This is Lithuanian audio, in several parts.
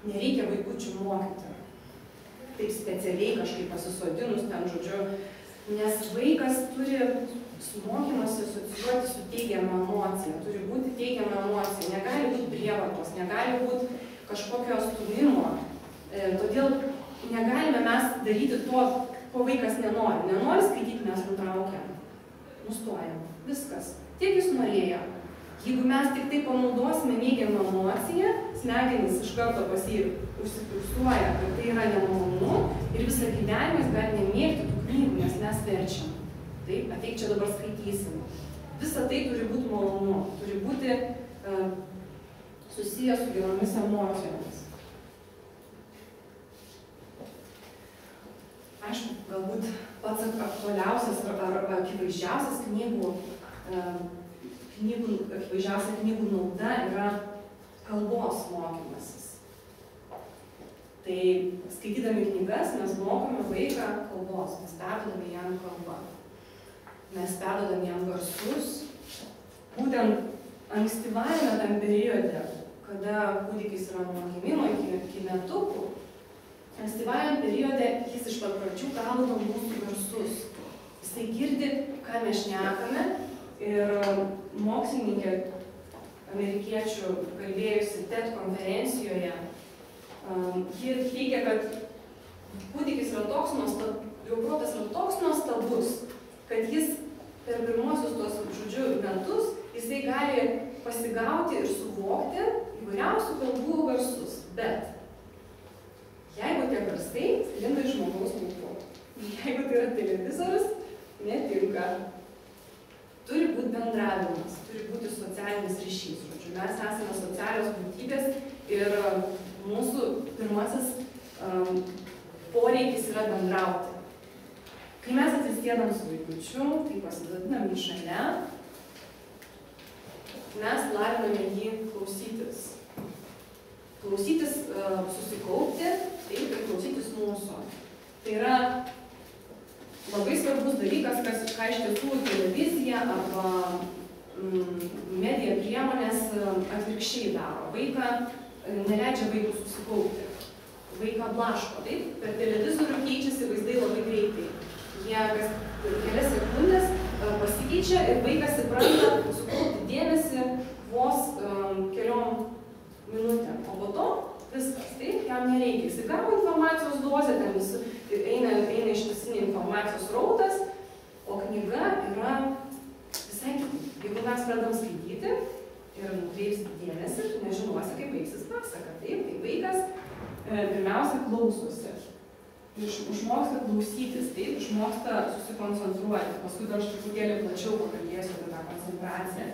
nereikia vaikučių mokyti. Taip specialiai kažkaip pasisodinus ten, žodžiu, nes vaikas turi su mokymasi asocijuoti su teigiama emocija, turi būti teigiama emocija, negali būti prievartos, negali būti kažkokio stūmimo. Todėl negalime mes daryti to, ko vaikas nenori. Nenori skaityti, mes nutraukiam, nustojam, viskas. Tiek jis norėjo. Jeigu mes tik tai panaudosime neigiamą emociją, smegenys iš karto pas jį užsifiksuoja, kad tai yra nemalonu ir visą gyvenimą jis gali nemėgti tų knygų, nes mes verčiam. Taip, ateik čia dabar skaitysim. Visa tai turi būti malonu, turi būti susijęs su geromis emocijomis. Aišku, galbūt pats aktualiausias ar akivaizdžiausias akivaizdžiausia knygų nauda yra kalbos mokymasis. Tai skaitydami knygas mes mokome vaiką kalbos, mes perduodame jam kalbą. Mes perduodame jam garsus. Būtent ankstyvajame tam periode, kada kūdikis yra nuo gimimo iki metukų, ankstyvajame periode jis iš pat pradžių gaudo mūsų garsus. Jisai girdi, ką mes šnekame. Ir mokslininkė amerikiečių kalbėjusi TED konferencijoje, ji teigia, kad kūdikis yra toks nuostabus, jo protas yra toks nuostabus, kad jis per pirmosius tos, žodžiu, metus, jisai gali pasigauti ir suvokti įvairiausių kalbų garsus. Bet jeigu tie garsai sklinda iš žmogaus lūpų, jeigu tai yra televizorius, netinka. Turi būti bendravimas, turi būti socialinis ryšys. Žodžiu, mes esame socialios būtybės ir mūsų pirmasis poreikis yra bendrauti. Kai mes atsisėdam su vaikučiu, tai pasidodinam jį šalia, mes laviname jį klausytis. Klausytis, susikaupti, taip, ir klausytis mūsų. Tai yra labai svarbus dalykas, ką iš tiesų televizija arba medija priemonės atvirkščiai daro. Vaiką neleidžia vaikų susikaupti. Vaiką blaško, taip? Per televizorių keičiasi vaizdai labai greitai. Jie kas kelias sekundės pasikeičia ir vaikas įpranta sukaupti dėmesį vos keliom minutėm. O po to viskas, taip, jam nereikia. Jis gavo informacijos dozę, ten visi eina ištisinė informacijos srautas, o knyga yra visai kitaip. Jeigu mes pradam skaityti ir nukreipsi dėmesį, tu nežinosi, kaip baigsis pasaka. Taip, tai vaikas pirmiausia klausosi. Išmoksta klausytis, taip, išmoksta susikoncentruoti. Paskui dar aš truputėlį plačiau pakalbėsiu apie tą koncentraciją.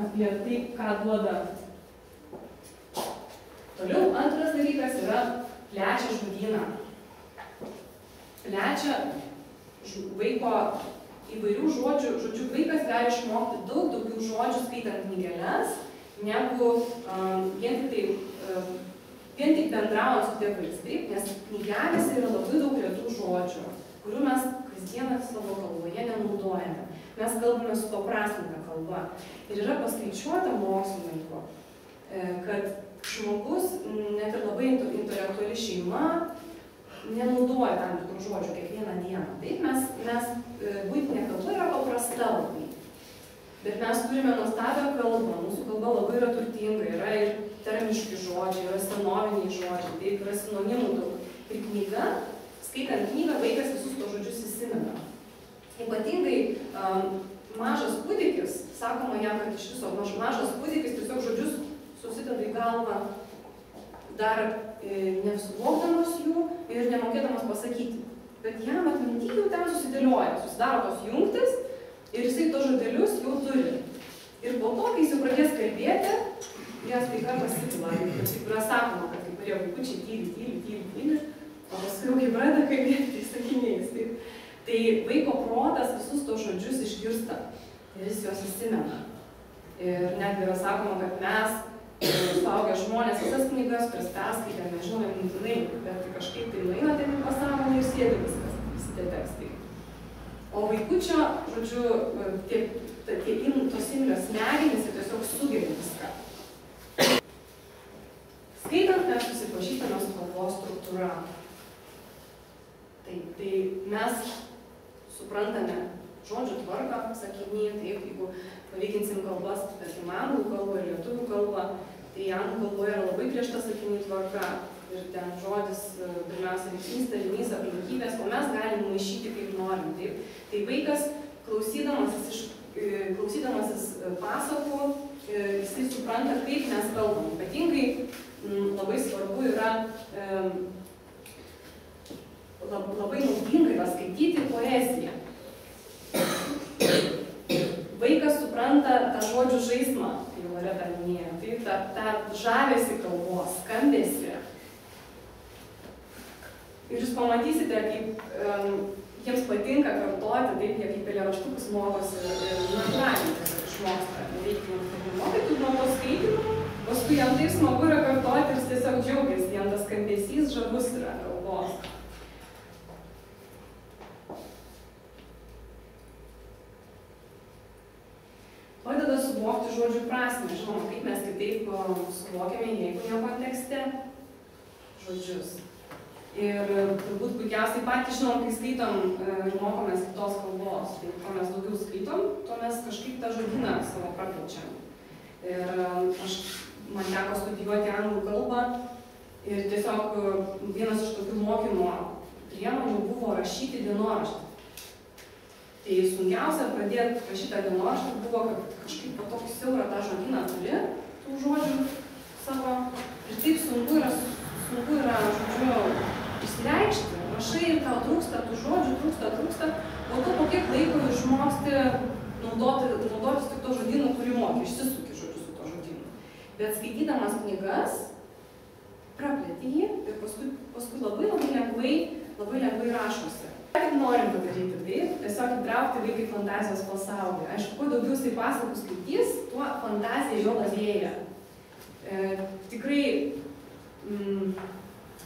Apie tai, ką duoda. Toliau antras dalykas yra plečia žodyną. Plečia vaiko įvairių žodžių. Žodžiu, vaikas gali išmokti daug daugiau žodžių skaitant knygeles, negu vien tik bendraujant su tėvais. Taip, nes knygelėse yra labai daug retų žodžių, kurių mes kasdieną savo kalboje nenaudojame. Mes kalbame supaprastinta kalba. Ir yra paskaičiuota mokslininkų, kad žmogus, net ir labai intelektuali šeima, nenaudoja tam tikrų žodžių kiekvieną dieną. Taip, mes buitinė kalba yra paprasta labai. Bet mes turime nuostabią kalbą, mūsų kalba labai yra turtinga, yra ir termiški žodžiai, yra senoviniai žodžiai, taip, yra sinonimų daug. Ir knyga, skaitant knygą, vaikas visus tos žodžius įsimena. Ypatingai mažas kūdikis, sakoma jam, kad iš viso mažas kūdikis tiesiog žodžius susideda į galvą dar nesuvokdamas jų ir nemokėdamas pasakyti. Bet jam atminty jau ten susidėlioja, susidaro tos jungtis ir jisai tos žodelius jau turi. Ir po to, kai jis jau pradės kalbėti, jas tai ką pasipila. Taip yra sakoma, kad kai kurie vaikučiai tyli, o paskui jau kai pradeda kalbėti, tai sakiniais. Tai vaiko protas visus tos žodžius išgirsta ir jis juos įsimena. Ir netgi yra sakoma, kad mes suaugę žmonės visas knygas, kurias perskaitėme, nežinome mintinai, bet kažkaip tai nueina ten į pasąmonę ir sėdi viskas, visi tie tekstai. O vaikučio, žodžiu, tos imlios smegenys tiesiog sugeria viską. Skaitant mes susipažįstame su kalbos struktūra. Tai mes suprantame žodžių tvarką sakiny, taip, jeigu palyginsim kalbas, tarkim, anglų kalbą ir lietuvių kalbą, tai anglų kalboje yra labai griežta sakinių tvarka ir ten žodis, pirmiausia, veiksnys, tarinys, aplinkybės, o mes galim maišyti kaip norim, taip. Tai vaikas, klausydamasis pasakų, jisai supranta, kaip mes kalbam. Ypatingai labai svarbu yra, labai naudinga yra skaityti poeziją. Vaikas supranta tą žodžių žaismą, kaip Loreta minėjo, tai tą žavesį kalbos, skambesį. Ir jūs pamatysite, kaip jiems patinka kartoti, taip, jie kaip eilėraštukus mokosi ir natūraliai išmoksta. Reikia mokyti nuo to skaitimo, paskui jam taip smagu yra kartoti ir jis tiesiog džiaugiasi, jam tas skambesys žavus yra kalbos. Padeda suvokti žodžių prasmę. Žinoma, kaip mes kitaip suvokiame, jeigu ne kontekste, žodžius. Ir turbūt puikiausiai patys žinom, kai skaitom ir mokomės kitos kalbos. Tai kuo mes daugiau skaitom, tuo mes kažkaip tą žodyną savo praplečiam. Ir man teko studijuoti anglų kalbą ir tiesiog vienas iš tokių mokymo priemonių buvo rašyti dienoraštį. Tai sunkiausia pradėti rašytą dienoraštį buvo, kad kažkaip po tokį siaurą tą žodyną turi, tų žodžių savo. Ir taip sunku yra, žodžiu, išsireikšti. Rašai ir tau trūksta, tų žodžių trūksta, o tu po kiek laiko išmoksti naudotis tik to žodynu, kurį moki, išsisuki žodžiu su to žodynu. Bet skaitydamas knygas, praplėti jį ir paskui labai lengvai rašosi. Ką tik norim padaryti, tai tiesiog įtraukti vaiką į fantazijos pasaulį. Aišku, kuo daugiau jisai pasakų skaitys, tuo fantazija jo lavėja. Tikrai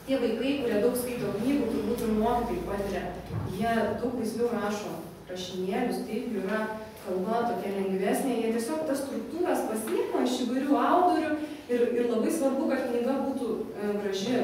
tie vaikai, kurie daug skaito knygų, turbūt ir mokytojai patiria, jie daug laisviau rašo rašinėlius, taip, yra kalba tokia lengvesnė, jie tiesiog tas struktūras pasiima iš įvairių autorių ir labai svarbu, kad knyga būtų graži.